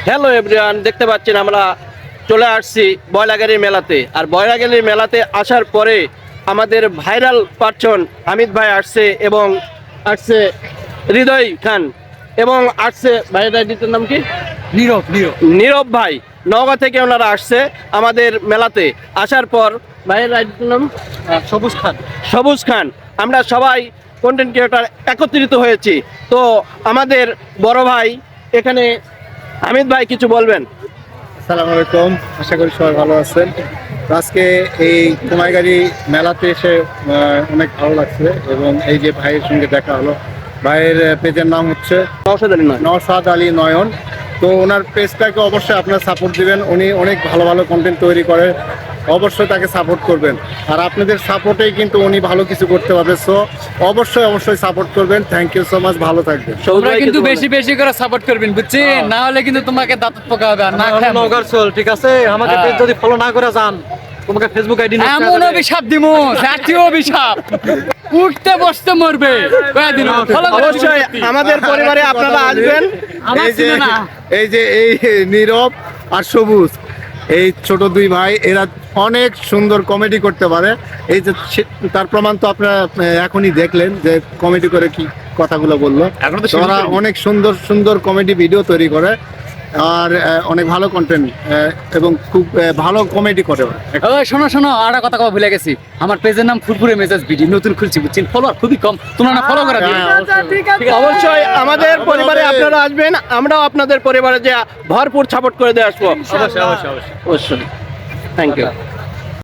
Hello everyone, দেখতে পাচ্ছেন আমরা চলে আসছি বয়লাগাড়ির মেলাতে। আর বয়লাগাড়ির মেলাতে আসার পরে আমাদের ভাইরাল পার্সন হামিদ ভাই আসছে এবং আসছে হৃদয় খান এবং আসছে ভাইয়ের আইডিটার নাম কি? নীরব নীরব ভাই। নওগাঁ থেকে ওনারা আসছে আমাদের মেলাতে। আসার পর ভাইয়ের আইডিটার নাম সবুজ খান। আমরা সবাই কন্টেন্ট ক্রিয়েটর একত্রিত হয়েছি। তো আমাদের বড় ভাই এখানে হামিদ ভাই কিছু বলবেন। আসসালামু আলাইকুম, আশা করি সবাই ভালো আছেন। তো আজকে এই কুমাইগাড়ি মেলাতে এসে অনেক ভালো লাগছে এবং এই যে ভাইয়ের সঙ্গে দেখা হলো। ভাইয়ের পেজের নাম হচ্ছে নওশাদ আলী নয়ন। তো ওনার পেজটাকে অবশ্যই আপনারা সাপোর্ট দিবেন। উনি অনেক ভালো ভালো কন্টেন্ট তৈরি করে, অবশ্যই তাকে সাপোর্ট করবেন। আর আপনাদের সাপোর্টেই কিন্তু উনি ভালো কিছু করতে পারবে। সো অবশ্যই সাপোর্ট করবেন। থ্যাংক ইউ সো মাচ, ভালো থাকবেন। তোমরা কিন্তু বেশি করে সাপোর্ট করবেন, বুঝছেন? না হলে কিন্তু তোমাকে দাঁত পোকা হবে। আর না খায় নওগাঁর চল, ঠিক আছে? আমাকে পেজ যদি ফলো না করে যান, তোমাকে ফেসবুক আইডি এমন অভিশাপ দিমু, জাতীয় অভিশাপ, উঠতে বসতে মরবে। কয়েকদিন অবশ্যই আমাদের পরিবারে আপনারা আসবেন। এই যে নীরব আর সবুজ, এই ছোট দুই ভাই, এরা অনেক সুন্দর কমেডি করতে পারে। এই যে তার প্রমাণ তো আপনারা এখনই দেখলেন যে কমেডি করে কি কথাগুলো বললো। ওরা অনেক সুন্দর কমেডি ভিডিও তৈরি করে আর অনেক ভালো কন্টেন্ট এবং খুব ভালো কমেডি করে। শোনো, আর একটা কথা ভুলে গেছি। আমার পেজের নাম ফুরফুরে মেজাজ ভিডিও, নতুন খুলছি, বুঝছেন? ফলোয়ার খুবই কম, তোমরা না ফলো করে দিন। অবশ্যই আমাদের পরিবারে আপনারা আসবেন, আমরাও আপনাদের পরিবারে যে ভরপুর সাপোর্ট করে দিয়ে আসবো। অবশ্যই থ্যাংক ইউ।